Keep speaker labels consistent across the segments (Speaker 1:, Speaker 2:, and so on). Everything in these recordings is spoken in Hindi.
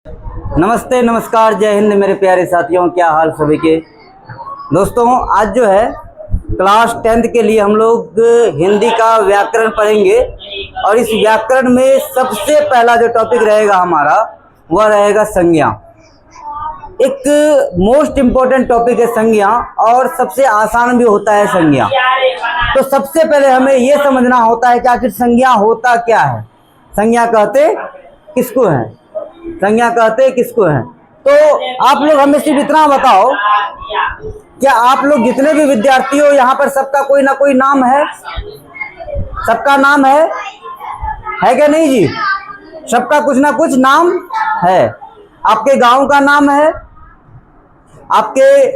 Speaker 1: नमस्ते, नमस्कार, जय हिंद मेरे प्यारे साथियों। क्या हाल सभी के। दोस्तों, आज जो है क्लास 10th के लिए हम लोग हिंदी का व्याकरण पढ़ेंगे और इस व्याकरण में सबसे पहला जो टॉपिक रहेगा हमारा वह रहेगा संज्ञा। एक मोस्ट इम्पोर्टेंट टॉपिक है संज्ञा और सबसे आसान भी होता है संज्ञा। तो सबसे पहले हमें यह समझना होता है कि आखिर संज्ञा होता क्या है, संज्ञा कहते किसको है, संज्ञा कहते किसको है। तो आप लोग हमें सिर्फ इतना बताओ, क्या आप लोग जितने भी विद्यार्थी हो यहाँ पर सबका कोई ना कोई नाम है? सबका नाम है क्या नहीं जी? सबका कुछ ना कुछ नाम है। आपके गांव का नाम है, आपके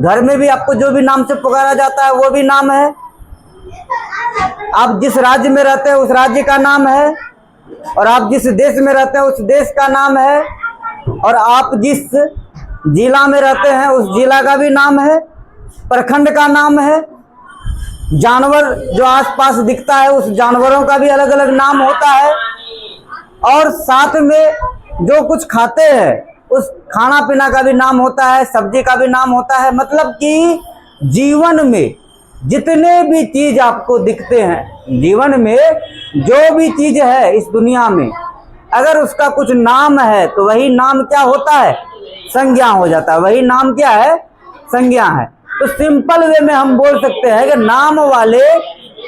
Speaker 1: घर में भी आपको जो भी नाम से पुकारा जाता है वो भी नाम है। आप जिस राज्य में रहते हैं उस राज्य का नाम है, और आप जिस देश में रहते हैं उस देश का नाम है, और आप जिस जिला में रहते हैं उस जिला का भी नाम है, प्रखंड का नाम है। जानवर जो आसपास दिखता है उस जानवरों का भी अलग अलग नाम होता है, और साथ में जो कुछ खाते हैं उस खाना पीना का भी नाम होता है, सब्जी का भी नाम होता है। मतलब कि जीवन में जितने भी चीज आपको दिखते हैं, जीवन में जो भी चीज है इस दुनिया में, अगर उसका कुछ नाम है तो वही नाम क्या होता है? संज्ञा हो जाता है। वही नाम क्या है? संज्ञा है। तो सिंपल वे में हम बोल सकते हैं कि नाम वाले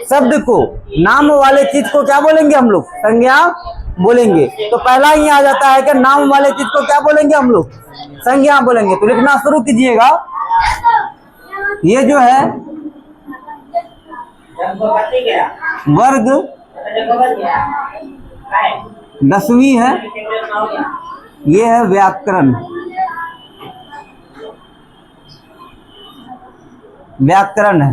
Speaker 1: शब्द को, नाम वाले चीज को क्या बोलेंगे हम लोग? संज्ञा बोलेंगे। तो पहला ही आ जाता है कि नाम वाले चीज को क्या बोलेंगे हम लोग? संज्ञा बोलेंगे। तो लिखना शुरू कीजिएगा। ये जो है वर्ग 10वीं है, ये है व्याकरण। व्याकरण है।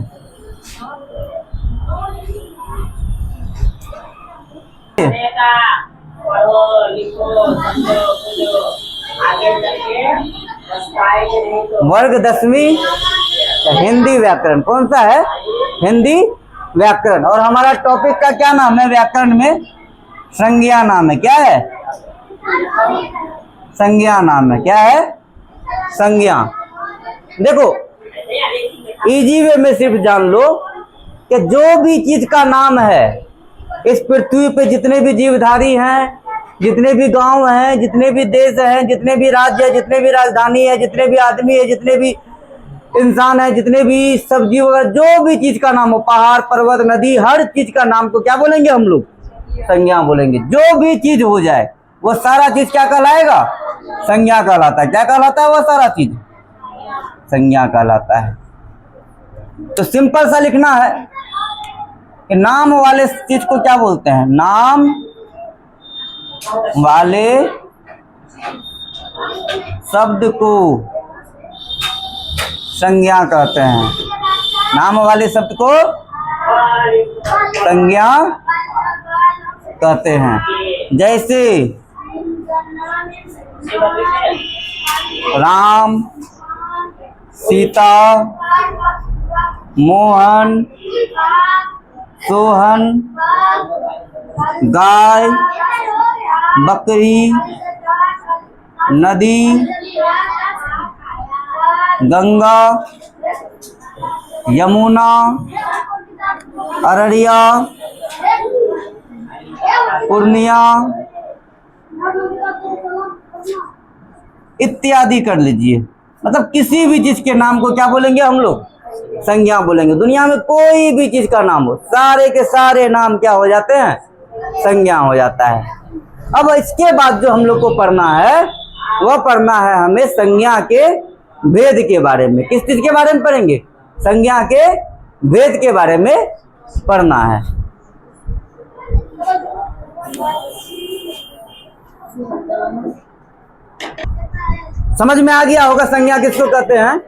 Speaker 1: वर्ग 10वीं हिंदी व्याकरण। कौन सा है? हिंदी व्याकरण। और हमारा टॉपिक का क्या नाम है व्याकरण में? संज्ञा नाम है। क्या है? संज्ञा नाम है। क्या है? संज्ञा। देखो, इजी वे में सिर्फ जान लो कि जो भी चीज का नाम है इस पृथ्वी पे, जितने भी जीवधारी हैं, जितने भी गांव हैं, जितने भी देश हैं, जितने भी राज्य है, जितने भी राजधानी है, जितने भी आदमी है, जितने भी इंसान है, जितने भी सब्जी वगैरह, जो भी चीज का नाम हो, पहाड़ पर्वत नदी, हर चीज का नाम को क्या बोलेंगे हम लोग? संज्ञा बोलेंगे। जो भी चीज हो जाए वो सारा चीज क्या कहलाएगा? संज्ञा कहलाता है। क्या कहलाता है? वो सारा चीज संज्ञा कहलाता है। तो सिंपल सा लिखना है कि नाम वाले चीज को क्या बोलते हैं? नाम वाले शब्द को संज्ञा कहते हैं। नाम वाले शब्द को संज्ञा कहते हैं। जैसे राम, सीता, मोहन, सोहन, गाय, बकरी, नदी, गंगा, यमुना, अररिया, पूर्णिया इत्यादि कर लीजिए। मतलब किसी भी चीज के नाम को क्या बोलेंगे हम लोग? संज्ञा बोलेंगे। दुनिया में कोई भी चीज का नाम हो, सारे के सारे नाम क्या हो जाते हैं? संज्ञा हो जाता है। अब इसके बाद जो हम लोग को पढ़ना है वह पढ़ना है हमें संज्ञा के भेद के बारे में। किस चीज के बारे में पढ़ेंगे? संज्ञा के भेद के बारे में पढ़ना है। समझ में आ गया होगा संज्ञा किसको कहते हैं?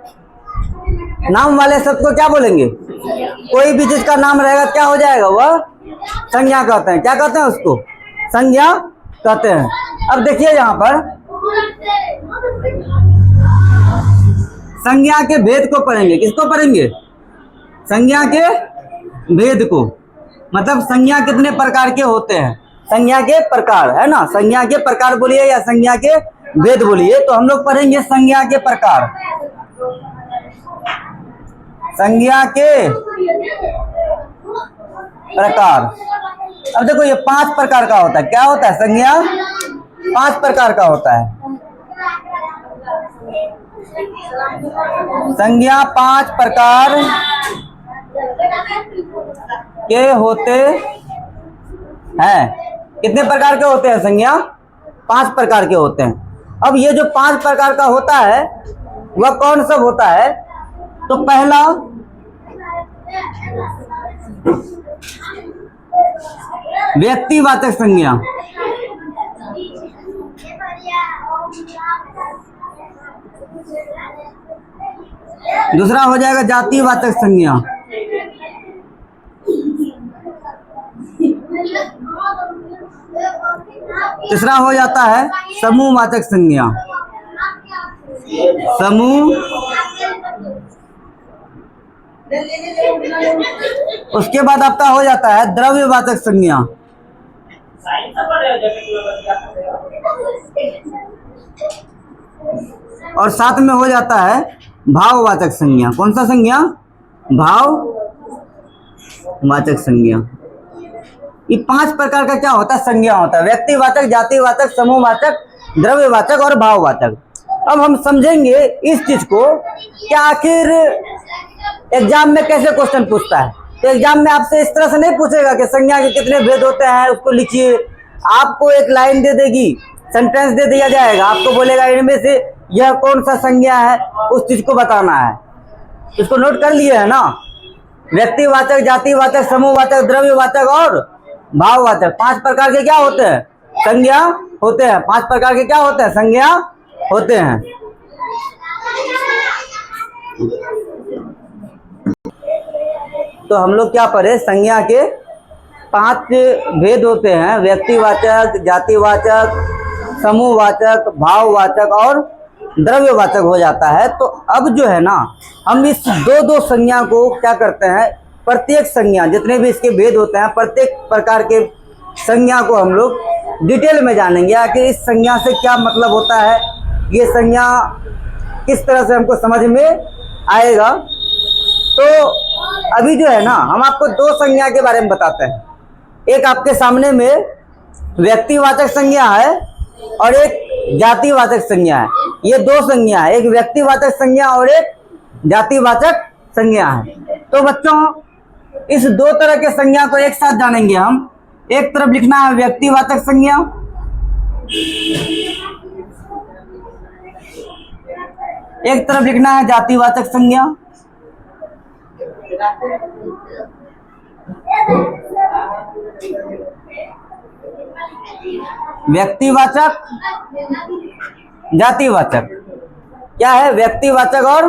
Speaker 1: नाम वाले शब्द को क्या बोलेंगे? कोई भी चीज का नाम रहेगा क्या हो जाएगा? वह संज्ञा कहते हैं। क्या कहते हैं उसको? संज्ञा कहते हैं। अब देखिए यहाँ पर संज्ञा के भेद को पढ़ेंगे। किसको पढ़ेंगे? संज्ञा के भेद को। मतलब संज्ञा कितने प्रकार के होते हैं? संज्ञा के प्रकार, है ना? संज्ञा के प्रकार बोलिए या संज्ञा के भेद बोलिए। तो हम लोग पढ़ेंगे संज्ञा के प्रकार। संज्ञा के प्रकार। अब देखो ये 5 प्रकार का होता है। क्या होता है? संज्ञा 5 प्रकार का होता है। संज्ञा 5 प्रकार के होते हैं। कितने प्रकार के होते हैं? संज्ञा 5 प्रकार के होते हैं। अब ये जो 5 प्रकार का होता है वह कौन सब होता है? तो पहला व्यक्तिवाचक संज्ञा, दूसरा हो जाएगा जातिवाचक संज्ञा, तीसरा हो जाता है समूहवाचक संज्ञा, समूह। उसके बाद आपका हो जाता है द्रव्यवाचक संज्ञा, और साथ में हो जाता है भाववाचक संज्ञा। कौन सा संज्ञा? भाववाचक संज्ञा। ये 5 प्रकार का क्या होता है? संज्ञा होता है। व्यक्तिवाचक, जातिवाचक, समूहवाचक, द्रव्यवाचक और भाववाचक। अब हम समझेंगे इस चीज को कि आखिर एग्जाम में कैसे क्वेश्चन पूछता है। तो एग्जाम में आपसे इस तरह से नहीं पूछेगा कि संज्ञा के कितने भेद होते हैं उसको लिखिए। आपको एक लाइन दे देगी, सेंटेंस दे दिया जाएगा, आपको बोलेगा इनमें से यह कौन सा संज्ञा है, उस चीज को बताना है। इसको नोट कर लिए है ना? व्यक्तिवाचक, जातिवाचक, समूहवाचक, द्रव्यवाचक और भाववाचक। 5 प्रकार के क्या होते हैं? संज्ञा होते हैं। 5 प्रकार के क्या होते हैं? संज्ञा होते हैं। तो हम लोग क्या पढ़े? संज्ञा के 5 भेद होते हैं। व्यक्तिवाचक, जातिवाचक, समूहवाचक, भाववाचक और द्रव्यवाचक हो जाता है। तो अब जो है ना, हम इस दो संज्ञा को क्या करते हैं, प्रत्येक संज्ञा जितने भी इसके भेद होते हैं, प्रत्येक प्रकार के संज्ञा को हम लोग डिटेल में जानेंगे। आखिर इस संज्ञा से क्या मतलब होता है, ये संज्ञा किस तरह से हमको समझ में आएगा। तो अभी जो है ना, हम आपको 2 संज्ञा के बारे में बताते हैं। एक आपके सामने में व्यक्तिवाचक संज्ञा है और एक जातिवाचक संज्ञा है। ये 2 संज्ञा है, एक व्यक्तिवाचक संज्ञा और एक जातिवाचक संज्ञा है। तो बच्चों, इस 2 तरह के संज्ञा को एक साथ जानेंगे हम। एक तरफ लिखना है व्यक्तिवाचक संज्ञा, एक तरफ लिखना है जातिवाचक संज्ञा। व्यक्तिवाचक, जातिवाचक। क्या है? व्यक्तिवाचक और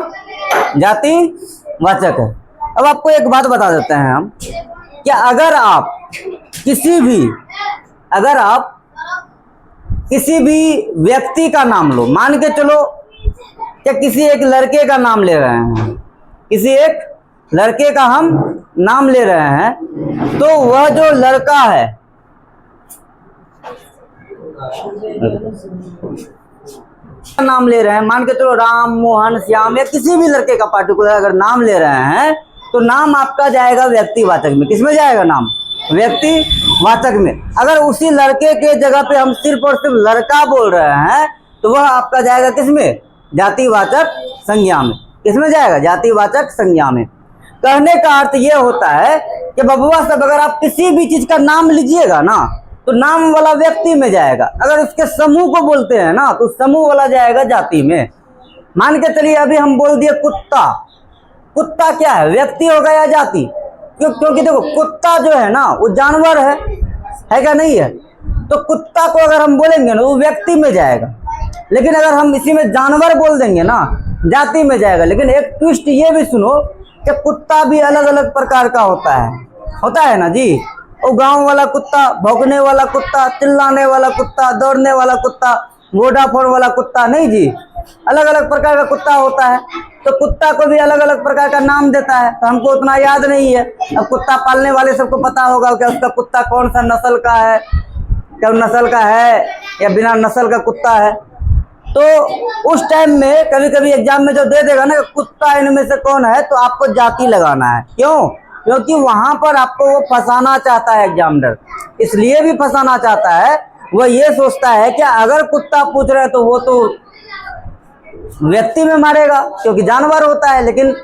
Speaker 1: जातिवाचक है। अब आपको एक बात बता देते हैं हम कि अगर आप किसी भी व्यक्ति का नाम लो, मान के चलो कि किसी एक लड़के का नाम ले रहे हैं, किसी एक लड़के का हम नाम ले रहे हैं, तो वह जो लड़का है, नाम ले रहे हैं, मान के चलो राम, मोहन, श्याम या किसी भी लड़के का पार्टिकुलर अगर नाम ले रहे हैं, तो नाम आपका जाएगा व्यक्तिवाचक में। किसमें जाएगा नाम? व्यक्तिवाचक में। अगर उसी लड़के के जगह पे हम सिर्फ और सिर्फ लड़का बोल रहे हैं, तो वह आपका जाएगा किसमें? जातिवाचक संज्ञा में। किसमें जाएगा? जातिवाचक संज्ञा में। कहने का अर्थ यह होता है कि बबुआ साहब, अगर आप किसी भी चीज का नाम लीजिएगा ना, तो नाम वाला व्यक्ति में जाएगा। अगर उसके समूह को बोलते हैं ना, तो समूह वाला जाएगा जाति में। मान के चलिए अभी हम बोल दिए कुत्ता। कुत्ता क्या है? व्यक्ति होगा या जाति? क्योंकि देखो, कुत्ता जो है ना, वो जानवर है क्या नहीं है? तो कुत्ता को अगर हम बोलेंगे ना, वो व्यक्ति में जाएगा। लेकिन अगर हम इसी में जानवर बोल देंगे ना, जाति में जाएगा। लेकिन एक ट्विस्ट ये भी सुनो कि कुत्ता भी अलग अलग प्रकार का होता है ना जी। वो गांव वाला कुत्ता, भौंकने वाला कुत्ता, चिल्लाने वाला कुत्ता, दौड़ने वाला कुत्ता, वोडाफोन वाला कुत्ता, नहीं जी, अलग अलग प्रकार का कुत्ता होता है। तो कुत्ता को भी अलग अलग प्रकार का नाम देता है, तो हमको उतना याद नहीं है। अब कुत्ता पालने वाले सबको पता होगा कि उसका कुत्ता कौन सा नस्ल का है, क्या नस्ल का है या बिना नस्ल का कुत्ता है। तो उस टाइम में कभी कभी एग्जाम में जो दे देगा ना कुत्ता इनमें से कौन है, तो आपको जाति लगाना है। क्यों? क्योंकि वहां पर आपको वो फंसाना चाहता है एग्जामिनर, इसलिए भी फंसाना चाहता है। वो ये सोचता है कि अगर कुत्ता पूछ रहा है तो वो तो व्यक्ति में मारेगा क्योंकि जानवर होता है, लेकिन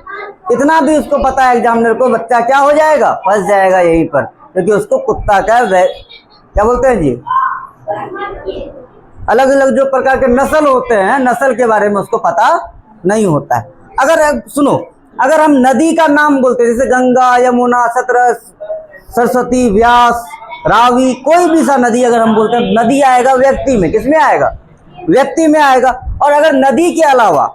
Speaker 1: इतना भी उसको पता है एग्जामिनर को, बच्चा क्या हो जाएगा, फंस जाएगा यहीं पर, क्योंकि उसको कुत्ता का क्या बोलते हैं जी, अलग अलग जो प्रकार के नस्ल होते हैं, नस्ल के बारे में उसको पता नहीं होता है। अगर सुनो, अगर हम नदी का नाम बोलते हैं जैसे गंगा, यमुना, सतलज, सरस्वती, व्यास, रावी, कोई भी सा नदी अगर हम बोलते हैं, नदी आएगा व्यक्ति में, किसमें आएगा, व्यक्ति में आएगा। और अगर नदी के अलावा,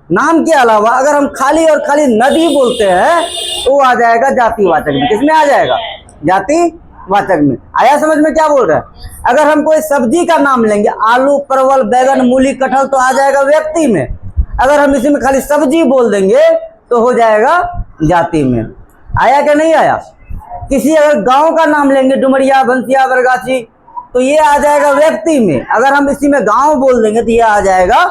Speaker 1: नाम के अलावा अगर हम खाली और खाली नदी बोलते हैं तो आ जाएगा जातिवाचक में। किसमें आ जाएगा, जातिवाचक में। आया समझ में क्या बोल रहे हैं? अगर हम कोई सब्जी का नाम लेंगे, आलू, परवल, बैगन, मूली, कटहल, तो आ जाएगा व्यक्ति में। अगर हम इसी में खाली सब्जी बोल देंगे तो हो जाएगा जाति में। आया क्या नहीं आया? किसी अगर गांव का नाम लेंगे, डुमरिया, बंसिया, बरगाछी, तो ये आ जाएगा व्यक्ति में। अगर हम इसी में गांव बोल देंगे तो ये आ जाएगा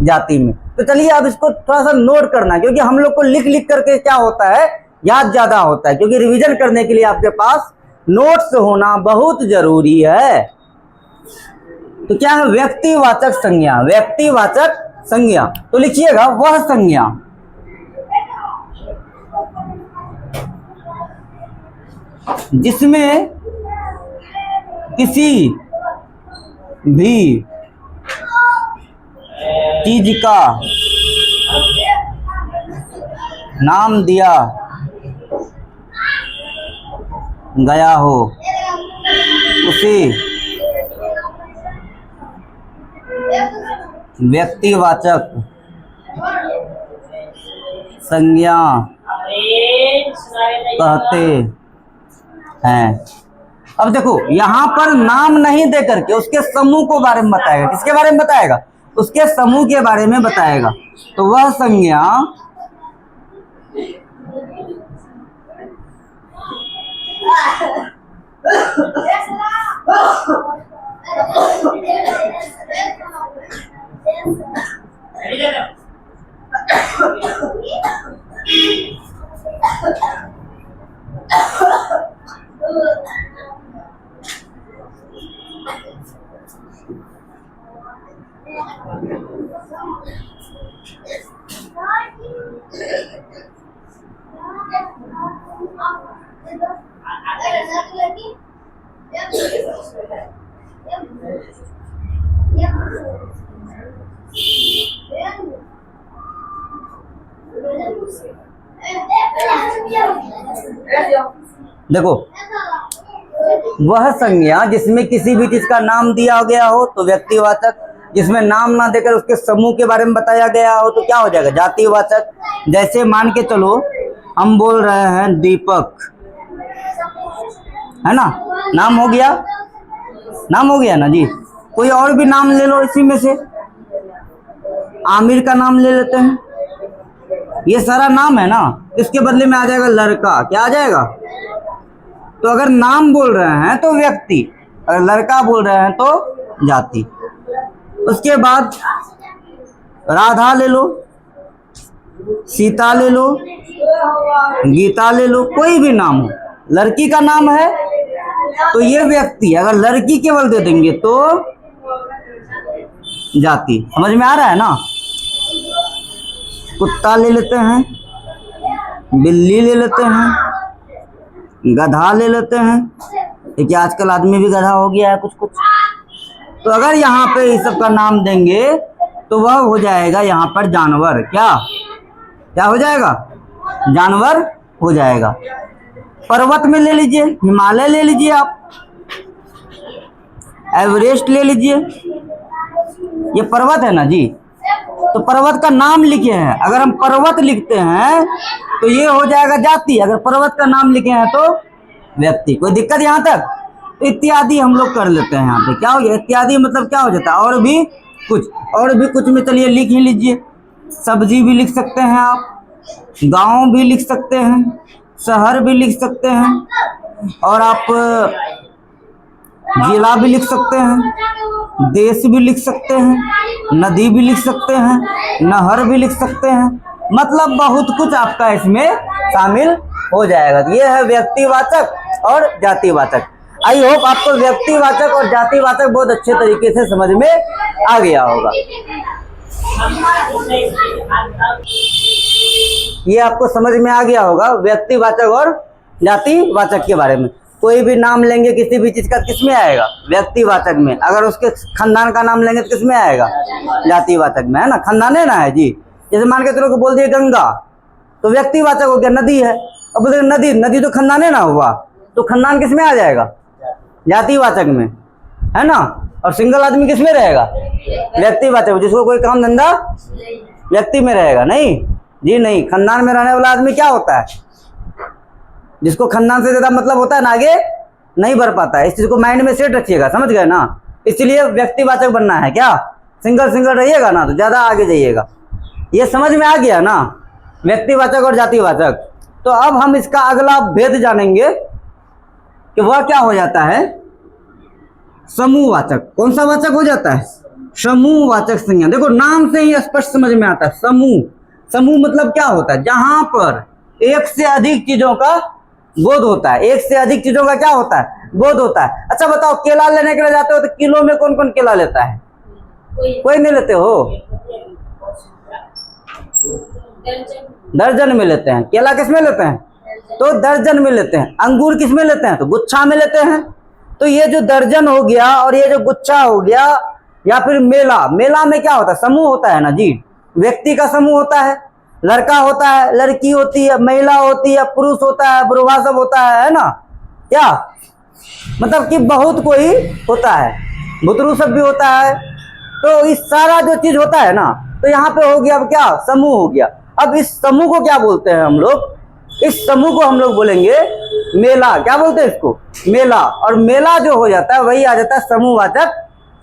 Speaker 1: जाति में। तो चलिए अब इसको थोड़ा सा नोट करना, क्योंकि हम लोग को लिख लिख करके क्या होता है, याद ज्यादा होता है, क्योंकि रिवीजन करने के लिए आपके पास नोट्स होना बहुत जरूरी है। तो क्या है, व्यक्तिवाचक संज्ञा, व्यक्तिवाचक संज्ञा। तो लिखिएगा, वह संज्ञा जिसमें किसी भी चीज का नाम दिया गया हो उसे व्यक्तिवाचक संज्ञा कहते हैं। अब देखो, यहां पर नाम नहीं दे करके उसके समूह को बारे में बताएगा। किसके बारे में बताएगा? उसके समूह के बारे में बताएगा। तो वह संज्ञा देखो, वह संज्ञा जिसमें किसी भी चीज का नाम दिया गया हो तो व्यक्तिवाचक, जिसमें नाम ना देकर उसके समूह के बारे में बताया गया हो तो क्या हो जाएगा, जातिवाचक। जैसे मान के चलो हम बोल रहे हैं दीपक, है ना, नाम हो गया, नाम हो गया ना जी। कोई और भी नाम ले लो इसी में से, आमिर का नाम ले लेते हैं, ये सारा नाम है ना। इसके बदले में आ जाएगा लड़का, क्या आ जाएगा? तो अगर नाम बोल रहे हैं तो व्यक्ति, अगर लड़का बोल रहे हैं तो जाति। उसके बाद राधा ले लो, सीता ले लो, गीता ले लो, कोई भी नाम हो, लड़की का नाम है तो ये व्यक्ति। अगर लड़की केवल दे देंगे तो जाति। समझ में आ रहा है ना? कुत्ता ले लेते हैं, बिल्ली ले लेते हैं, गधा ले लेते हैं, क्योंकि आजकल आदमी भी गधा हो गया है कुछ कुछ। तो अगर यहाँ पे इस सब का नाम देंगे तो वह हो जाएगा यहाँ पर जानवर। क्या क्या हो जाएगा? जानवर हो जाएगा। पर्वत में ले लीजिए, हिमालय ले लीजिए, आप एवरेस्ट ले लीजिए, ये पर्वत है ना जी। तो पर्वत का नाम लिखे हैं, अगर हम पर्वत लिखते हैं तो ये हो जाएगा जाति। अगर पर्वत का नाम लिखे हैं तो व्यक्ति। कोई दिक्कत यहाँ तक? तो इत्यादि हम लोग कर लेते हैं यहाँ पे। क्या हो गया इत्यादि? मतलब क्या हो जाता है, और भी कुछ में चलिए लिख ही लीजिए। सब्जी भी लिख सकते हैं आप, गांव भी लिख सकते हैं, शहर भी लिख सकते हैं, और आप जिला भी लिख सकते हैं, देश भी लिख सकते हैं, नदी भी लिख सकते हैं, नहर भी लिख सकते हैं, मतलब बहुत कुछ आपका इसमें शामिल हो जाएगा। ये है व्यक्तिवाचक और जातिवाचक। आई होप आपको व्यक्तिवाचक और जातिवाचक बहुत अच्छे तरीके से समझ में आ गया होगा। ये आपको समझ में आ गया होगा व्यक्तिवाचक और जातिवाचक के बारे में। कोई भी नाम लेंगे किसी भी चीज का, किस में आएगा? व्यक्तिवाचक में। अगर उसके खानदान का नाम लेंगे तो किस में आएगा? जातिवाचक में, है ना। खानदान है ना है जी। जैसे मान के चलो को बोल दिए गंगा, तो व्यक्तिवाचक हो गया, नदी है। अब बोलते नदी, नदी तो खानदान है ना हुआ, तो खानदान किस में आ जाएगा? जातिवाचक में, है ना। और सिंगल आदमी किस में रहेगा? व्यक्तिवाचक, जिसको कोई काम धंधा व्यक्ति में रहेगा। नहीं जी नहीं, खानदान में रहने वाला आदमी क्या होता है? जिसको खानदान से ज्यादा मतलब होता है ना, आगे नहीं बढ़ पाता है। इस चीज को माइंड में सेट रखिएगा, समझ गए ना। इसलिए व्यक्तिवाचक बनना है। क्या सिंगल सिंगल रहिएगा ना तो ज्यादा आगे जाइएगा। ये समझ में आ गया ना, व्यक्तिवाचक और जातिवाचक। तो अब हम इसका अगला भेद जानेंगे कि वह क्या हो जाता है? समूहवाचक। कौन सा वाचक हो जाता है? समूहवाचक संज्ञा। देखो नाम से ही स्पष्ट समझ में आता है। समूह, समूह मतलब क्या होता है? जहां पर एक से अधिक चीजों का बोध होता है। एक से अधिक चीजों का क्या होता है? बोध होता है। अच्छा बताओ, केला लेने के लिए जाते हो तो किलो में कौन कौन केला लेता है? कोई नहीं लेते हो, दर्जन में लेते हैं। केला किस में लेते हैं? तो दर्जन में लेते हैं। अंगूर किस में लेते हैं? तो गुच्छा में लेते हैं। तो ये जो दर्जन हो गया और ये जो गुच्छा हो गया, या फिर मेला, मेला में क्या होता है? समूह होता है ना जी। व्यक्ति का समूह होता है, लड़का होता है, लड़की होती है, महिला होती है, पुरुष होता है, बुढ़वा सब होता है ना। क्या मतलब कि बहुत कोई होता है, बुतरू सब भी होता है। तो इस सारा जो चीज होता है ना, तो यहाँ पे हो गया अब क्या? समूह हो गया। अब इस समूह को क्या बोलते हैं हम लोग? इस समूह को हम लोग बोलेंगे मेला। क्या बोलते हैं इसको? मेला। और मेला जो हो जाता है वही आ जाता है समूहवाचक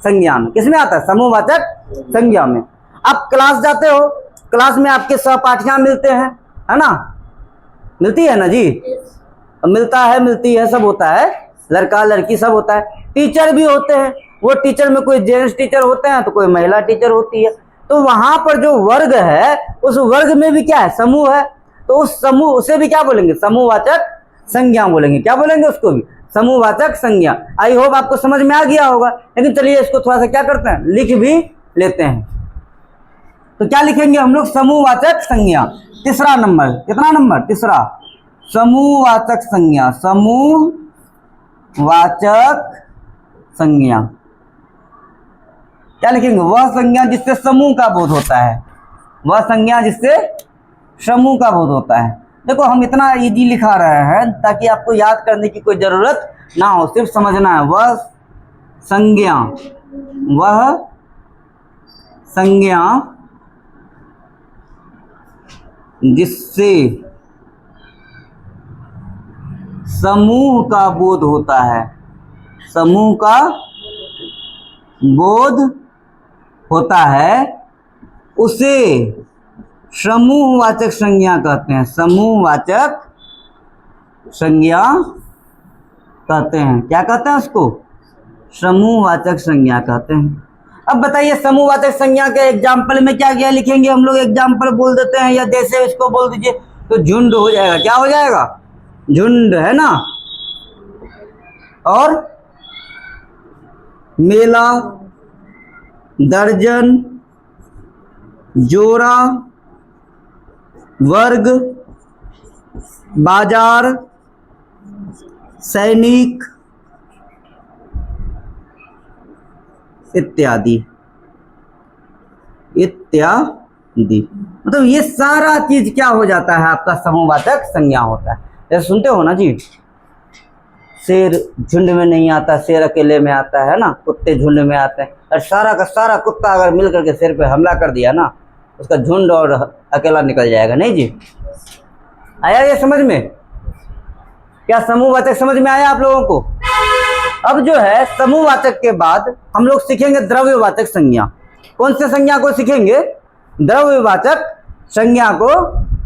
Speaker 1: संज्ञा में। किसमें आता है? समूहवाचक संज्ञा में। आप क्लास जाते हो, क्लास में आपके सहपाठियां मिलते हैं, है ना। मिलती है ना जी, मिलता है, मिलती है, सब होता है, लड़का लड़की सब होता है। टीचर भी होते हैं, वो टीचर में कोई जेंट्स टीचर होते हैं तो कोई महिला टीचर होती है। तो वहां पर जो वर्ग है, उस वर्ग में भी क्या है? समूह है। तो उस समूह, उसे भी क्या बोलेंगे? समूहवाचक संज्ञा बोलेंगे। क्या बोलेंगे उसको भी? समूहवाचक संज्ञा। आई होप आपको समझ में आ गया होगा। लेकिन चलिए इसको थोड़ा सा क्या करते हैं, लिख भी लेते हैं। तो क्या लिखेंगे हम लोग? समूहवाचक संज्ञा। तीसरा नंबर, कितना नंबर? तीसरा, समूहवाचक संज्ञा। समूहवाचक संज्ञा क्या लिखेंगे? वह संज्ञा जिससे समूह का बोध होता है। वह संज्ञा जिससे समूह का बोध होता है। देखो हम इतना इजी लिखा रहे हैं ताकि आपको याद करने की कोई जरूरत ना हो, सिर्फ समझना है। वह संज्ञा, वह संज्ञा जिससे समूह का बोध होता है। समूह का बोध होता है, उसे समूहवाचक संज्ञा कहते हैं। समूहवाचक संज्ञा कहते हैं। क्या कहते हैं उसको? समूहवाचक संज्ञा कहते हैं। अब बताइए समूहवाचक संज्ञा के एग्जाम्पल में क्या क्या लिखेंगे हम लोग? एग्जाम्पल बोल देते हैं, या जैसे इसको बोल दीजिए तो झुंड हो जाएगा। क्या हो जाएगा? झुंड, है ना। और मेला, दर्जन, जोड़ा, वर्ग, बाजार, सैनिक इत्यादि इत्यादि। मतलब ये सारा चीज क्या हो जाता है? आपका समूहवाचक संज्ञा होता है। जैसे सुनते हो ना जी, शेर झुंड में नहीं आता, शेर अकेले में आता है ना। कुत्ते झुंड में आते हैं, और सारा का सारा कुत्ता अगर मिल करके शेर पे हमला कर दिया ना, उसका झुंड और अकेला निकल जाएगा। नहीं जी, आया ये समझ में? क्या समूहवाचक समझ में आया आप लोगों को? अब जो है समूहवाचक के बाद हम लोग सीखेंगे द्रव्यवाचक संज्ञा। कौन से संज्ञा को सीखेंगे? द्रव्यवाचक संज्ञा को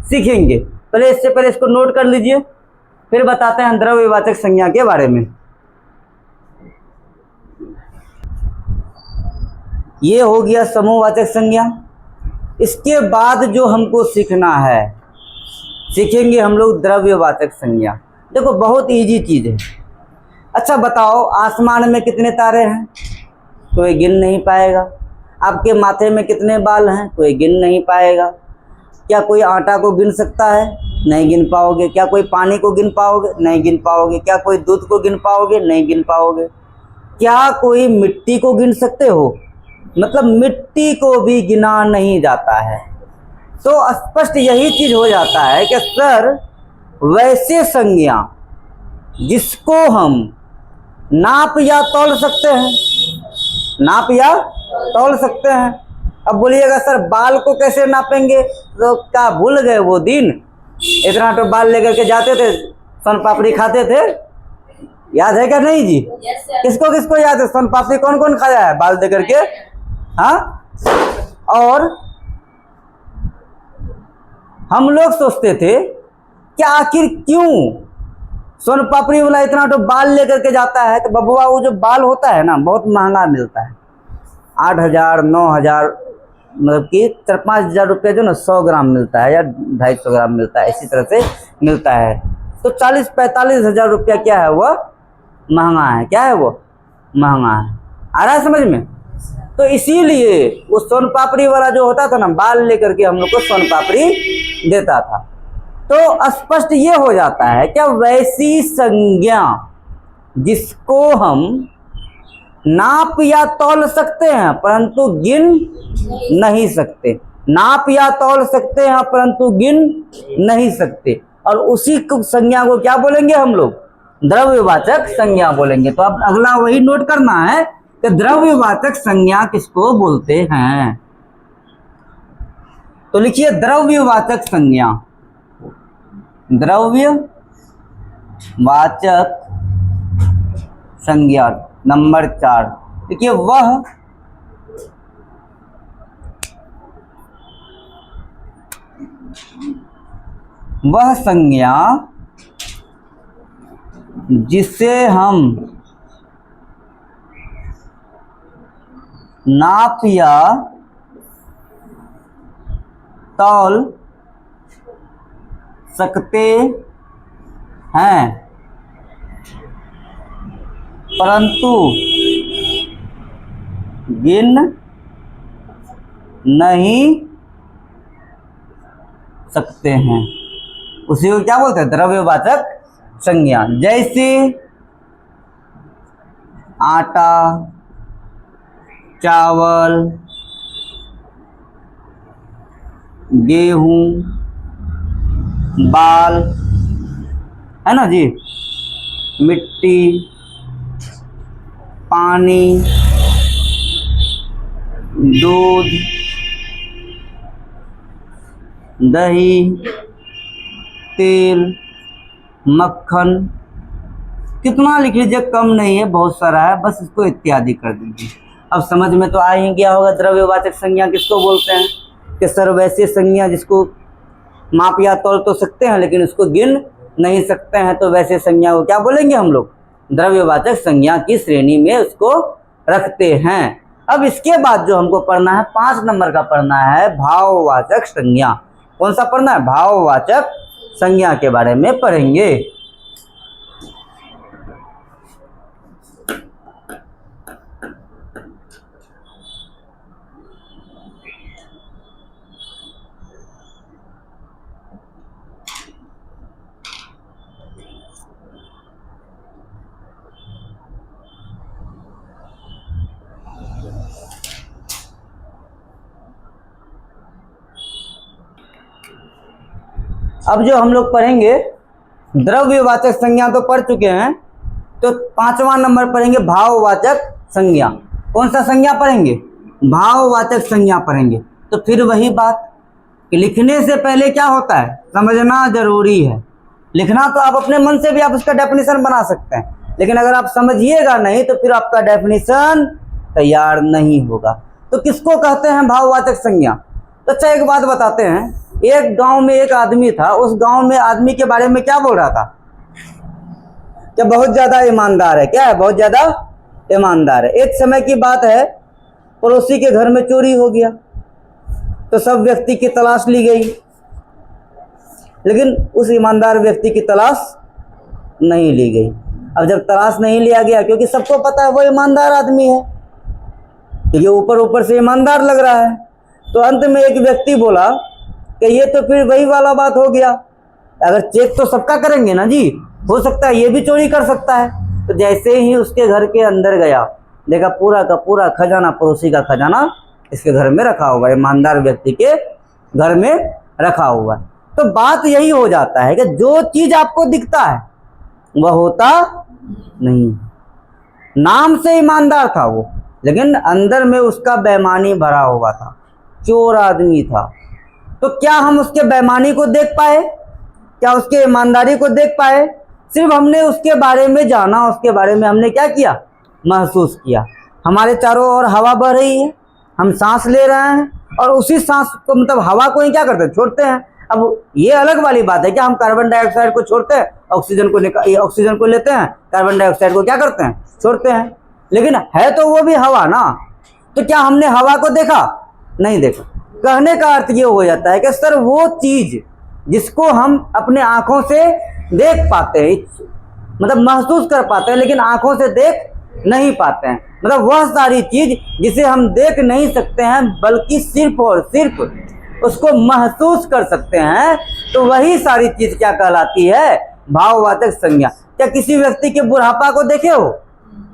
Speaker 1: सीखेंगे। पहले इससे पहले इसको नोट कर लीजिए, फिर बताते हैं द्रव्यवाचक संज्ञा के बारे में। ये हो गया समूहवाचक संज्ञा। इसके बाद जो हमको सीखना है, सीखेंगे हम लोग द्रव्यवाचक संज्ञा। देखो बहुत इजी चीज़ है। अच्छा बताओ, आसमान में कितने तारे हैं? कोई गिन नहीं पाएगा। आपके माथे में कितने बाल हैं? कोई गिन नहीं पाएगा। क्या कोई आटा को गिन सकता है? नहीं गिन पाओगे। क्या कोई पानी को गिन पाओगे? नहीं गिन पाओगे। क्या कोई दूध को गिन पाओगे? नहीं गिन पाओगे। क्या कोई मिट्टी को गिन सकते हो? मतलब मिट्टी को भी गिना नहीं जाता है। तो स्पष्ट यही चीज हो जाता है कि सर वैसे संज्ञा जिसको हम नाप या तौल सकते हैं, नाप या तौल सकते हैं। अब बोलिएगा सर बाल को कैसे नापेंगे? तो क्या भूल गए वो दिन? इतना तो बाल लेकर के जाते थे, सोन पापड़ी खाते थे, याद है क्या? नहीं जी। किसको किसको याद है? सोन पापड़ी कौन कौन खाया है बाल दे करके? हाँ। और हम लोग सोचते थे कि आखिर क्यों सोन पापड़ी वाला इतना तो बाल लेकर के जाता है? तो बबुआ वो जो बाल होता है ना बहुत महंगा मिलता है, 8,000 9,000, मतलब कि 4-5 हज़ार रुपये जो ना 100 ग्राम मिलता है या 250 ग्राम मिलता है, इसी तरह से मिलता है। तो 40-45 हज़ार रुपया क्या है वो महंगा है। क्या है वो महंगा है। आ रहा है समझ में? तो इसीलिए वो सोन पापड़ी वाला जो होता था ना, बाल लेकर के हम लोग को सोन पापड़ी देता था। तो स्पष्ट ये हो जाता है क्या वैसी संज्ञा जिसको हम नाप या तौल सकते हैं परंतु गिन नहीं सकते, नाप या तौल सकते हैं परंतु गिन नहीं सकते, और उसी संज्ञा को क्या बोलेंगे हम लोग? द्रव्यवाचक संज्ञा बोलेंगे। तो अब अगला वही नोट करना है कि द्रव्यवाचक संज्ञा किसको बोलते हैं। तो लिखिए द्रव्यवाचक संज्ञा। द्रव्यवाचक संज्ञा नंबर 4। देखिए वह संज्ञा जिसे हम नाप या तौल सकते हैं परंतु गिन नहीं सकते हैं, उसी को क्या बोलते हैं? द्रव्यवाचक संज्ञा। जैसे आटा, चावल, गेहूं, बाल, है ना जी, मिट्टी, पानी, दूध, दही, तेल, मक्खन, कितना लिख लीजिए, कम नहीं है, बहुत सारा है, बस इसको इत्यादि कर दीजिए। अब समझ में तो आ ही गया होगा द्रव्यवाचक संज्ञा किसको बोलते हैं। कि सर वैसे संज्ञा जिसको माप या तौल तो सकते हैं लेकिन उसको गिन नहीं सकते हैं, तो वैसे संज्ञा को क्या बोलेंगे हम लोग? द्रव्यवाचक संज्ञा की श्रेणी में उसको रखते हैं। अब इसके बाद जो हमको पढ़ना है 5 नंबर का पढ़ना है भाववाचक संज्ञा। कौन सा पढ़ना है? भाववाचक संज्ञा के बारे में पढ़ेंगे। अब जो हम लोग पढ़ेंगे द्रव्यवाचक संज्ञा तो पढ़ चुके हैं, तो 5वां नंबर पढ़ेंगे भाववाचक संज्ञा। कौन सा संज्ञा पढ़ेंगे? भाववाचक संज्ञा पढ़ेंगे। तो फिर वही बात कि लिखने से पहले क्या होता है? समझना जरूरी है। लिखना तो आप अपने मन से भी आप उसका डेफिनेशन बना सकते हैं, लेकिन अगर आप समझिएगा नहीं तो फिर आपका डेफिनेशन तैयार नहीं होगा। तो किसको कहते हैं भाववाचक संज्ञा? तो अच्छा एक बात बताते हैं, एक गांव में एक आदमी था, उस गांव में आदमी के बारे में क्या बोल रहा था? क्या बहुत ज्यादा ईमानदार है। क्या है? बहुत ज्यादा ईमानदार है। एक समय की बात है, पड़ोसी के घर में चोरी हो गया तो सब व्यक्ति की तलाश ली गई, लेकिन उस ईमानदार व्यक्ति की तलाश नहीं ली गई। अब जब तलाश नहीं लिया गया, क्योंकि सबको पता है वो ईमानदार आदमी है, ये ऊपर ऊपर से ईमानदार लग रहा है, तो अंत में एक व्यक्ति बोला कि ये तो फिर वही वाला बात हो गया, अगर चेक तो सबका करेंगे ना जी, हो सकता है ये भी चोरी कर सकता है। तो जैसे ही उसके घर के अंदर गया, देखा पूरा का पूरा खजाना, पड़ोसी का खजाना इसके घर में रखा हुआ है, ईमानदार व्यक्ति के घर में रखा हुआ है। तो बात यही हो जाता है कि जो चीज आपको दिखता है वह होता नहीं। नाम से ईमानदार था वो, लेकिन अंदर में उसका बेईमानी भरा हुआ था, चोर आदमी था। तो क्या हम उसके बेईमानी को देख पाए? क्या उसके ईमानदारी को देख पाए? सिर्फ हमने उसके बारे में जाना, उसके बारे में हमने क्या किया? महसूस किया। हमारे चारों ओर हवा बह रही है, हम सांस ले रहे हैं, और उसी सांस को, मतलब हवा को ही क्या करते हैं? छोड़ते हैं। अब ये अलग वाली बात है कि हम कार्बन डाइऑक्साइड को छोड़ते हैं, ऑक्सीजन को लेते हैं, कार्बन डाइऑक्साइड को क्या करते हैं? छोड़ते हैं। लेकिन है तो वो भी हवा ना। तो क्या हमने हवा को देखा? नहीं देखा। कहने का अर्थ ये हो जाता है कि सर वो चीज जिसको हम अपने आंखों से देख पाते हैं, मतलब महसूस कर पाते हैं, लेकिन आंखों से देख नहीं पाते हैं, मतलब वह सारी चीज जिसे हम देख नहीं सकते हैं बल्कि सिर्फ और सिर्फ उसको महसूस कर सकते हैं, तो वही सारी चीज क्या कहलाती है? भाववाचक संज्ञा। क्या किसी व्यक्ति के बुढ़ापा को देखे हो?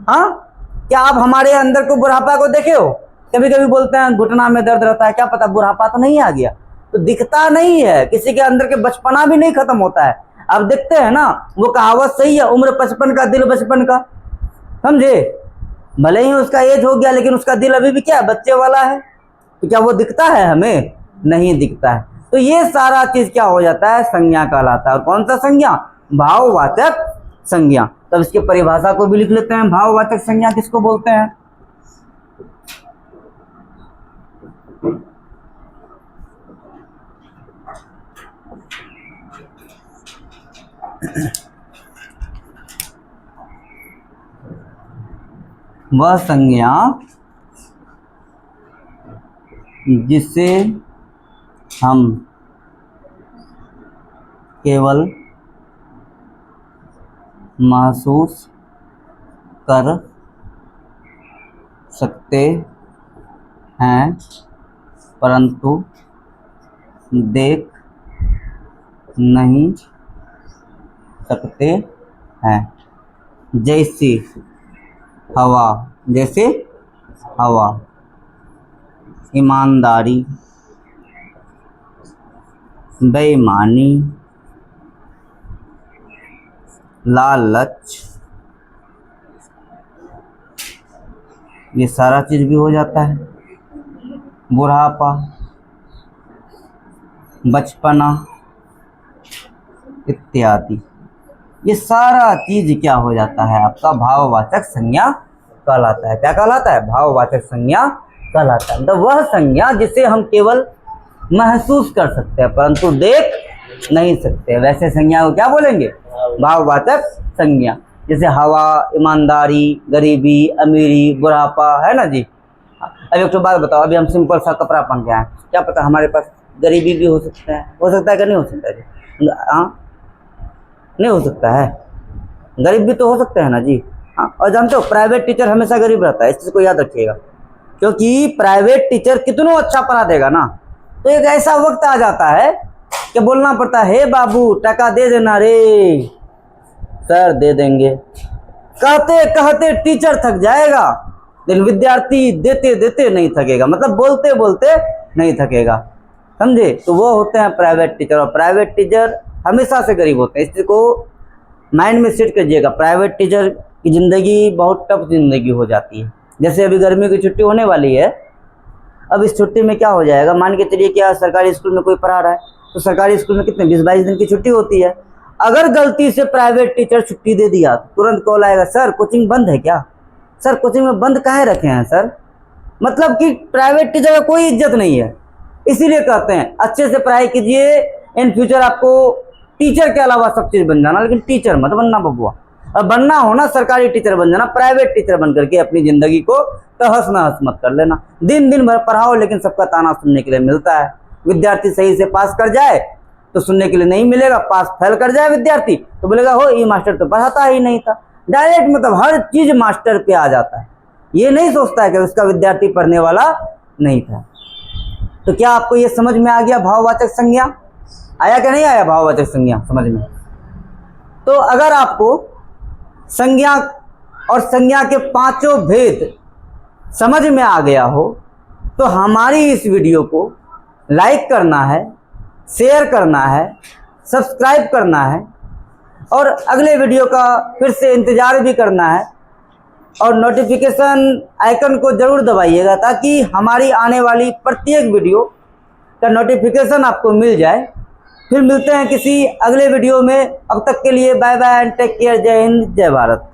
Speaker 1: हाँ, क्या आप हमारे अंदर को बुढ़ापा को देखे हो? कभी कभी बोलते हैं घुटना में दर्द रहता है, क्या पता बुढ़ापा तो नहीं आ गया, तो दिखता नहीं है। किसी के अंदर के बचपना भी नहीं खत्म होता है। आप देखते हैं ना, वो कहावत सही है, उम्र 55 का दिल बचपन का, समझे? भले ही उसका एज हो गया, लेकिन उसका दिल अभी भी क्या, बच्चे वाला है। तो क्या वो दिखता है? हमें नहीं दिखता है। तो ये सारा चीज क्या हो जाता है? संज्ञा कहलाता है। और कौन सा संज्ञा? भाववाचक संज्ञा। तब इसकी परिभाषा को भी लिख लेते हैं। भाववाचक संज्ञा किसको बोलते हैं? वह संज्ञा जिसे हम केवल महसूस कर सकते हैं परंतु देख नहीं सकते हैं। जैसे हवा, जैसे हवा, ईमानदारी, बेईमानी, लालच, ये सारा चीज भी हो जाता है। बुढ़ापा, बचपना इत्यादि, ये सारा चीज क्या हो जाता है? आपका भाववाचक संज्ञा कहलाता है। क्या कहलाता है? भाववाचक संज्ञा कहलाता है। मतलब वह संज्ञा जिसे हम केवल महसूस कर सकते हैं परंतु देख नहीं सकते, वैसे संज्ञा को क्या बोलेंगे? भाववाचक संज्ञा। जैसे हवा, ईमानदारी, गरीबी, अमीरी, बुढ़ापा, है ना जी। अभी एक तो बात बताओ, अभी हम सिंपल सा कपड़ा पहन के आए, क्या पता हमारे पास गरीबी भी हो सकता है कि नहीं हो सकता है जी? हाँ, नहीं हो सकता है, गरीब भी तो हो सकते हैं ना जी। हाँ, और जानते हो प्राइवेट टीचर हमेशा गरीब रहता है, इस चीज़ को याद रखिएगा, क्योंकि प्राइवेट टीचर कितना अच्छा पढ़ा देगा ना, तो एक ऐसा वक्त आ जाता है कि बोलना पड़ता है, हे बाबू टका दे देना रे। सर दे देंगे, कहते कहते टीचर थक जाएगा, लेकिन विद्यार्थी देते देते नहीं थकेगा, मतलब बोलते बोलते नहीं थकेगा, समझे? तो वो होते हैं प्राइवेट टीचर। और प्राइवेट टीचर हमेशा से गरीब होते हैं, इसको माइंड में सेट कीजिएगा। प्राइवेट टीचर की ज़िंदगी बहुत टफ ज़िंदगी हो जाती है। जैसे अभी गर्मी की छुट्टी होने वाली है, अब इस छुट्टी में क्या हो जाएगा, मान के चलिए क्या सरकारी स्कूल में कोई पढ़ा रहा है, तो सरकारी स्कूल में कितने 20-22 दिन की छुट्टी होती है। अगर गलती से प्राइवेट टीचर छुट्टी दे दिया, तुरंत कॉल आएगा, सर कोचिंग बंद है क्या? सर कोचिंग में बंद काहे रखे हैं सर? मतलब कि प्राइवेट टीचर का कोई इज्जत नहीं है। इसीलिए कहते हैं अच्छे से पढ़ाई कीजिए, इन फ्यूचर आपको टीचर के अलावा सब चीज़ बन जाना, लेकिन टीचर मत बनना बबुआ। और बनना हो ना सरकारी टीचर बन जाना, प्राइवेट टीचर बन करके अपनी जिंदगी को तहस नहस मत कर लेना। दिन दिन भर पढ़ाओ लेकिन सबका ताना सुनने के लिए मिलता है। विद्यार्थी सही से पास कर जाए तो सुनने के लिए नहीं मिलेगा, पास फेल कर जाए विद्यार्थी तो बोलेगा हो ये मास्टर तो पढ़ाता ही नहीं था। डायरेक्ट मतलब हर चीज मास्टर पे आ जाता है, ये नहीं सोचता है कि उसका विद्यार्थी पढ़ने वाला नहीं था। तो क्या आपको ये समझ में आ गया भाववाचक संज्ञा? आया कि नहीं आया भाववाचक संज्ञा समझ में? तो अगर आपको संज्ञा और संज्ञा के पांचों भेद समझ में आ गया हो तो हमारी इस वीडियो को लाइक करना है, शेयर करना है, सब्सक्राइब करना है और अगले वीडियो का फिर से इंतज़ार भी करना है और नोटिफिकेशन आइकन को ज़रूर दबाइएगा ताकि हमारी आने वाली प्रत्येक वीडियो का नोटिफिकेशन आपको मिल जाए। फिर मिलते हैं किसी अगले वीडियो में। अब तक के लिए bye bye and take care. जय हिंद, जय भारत।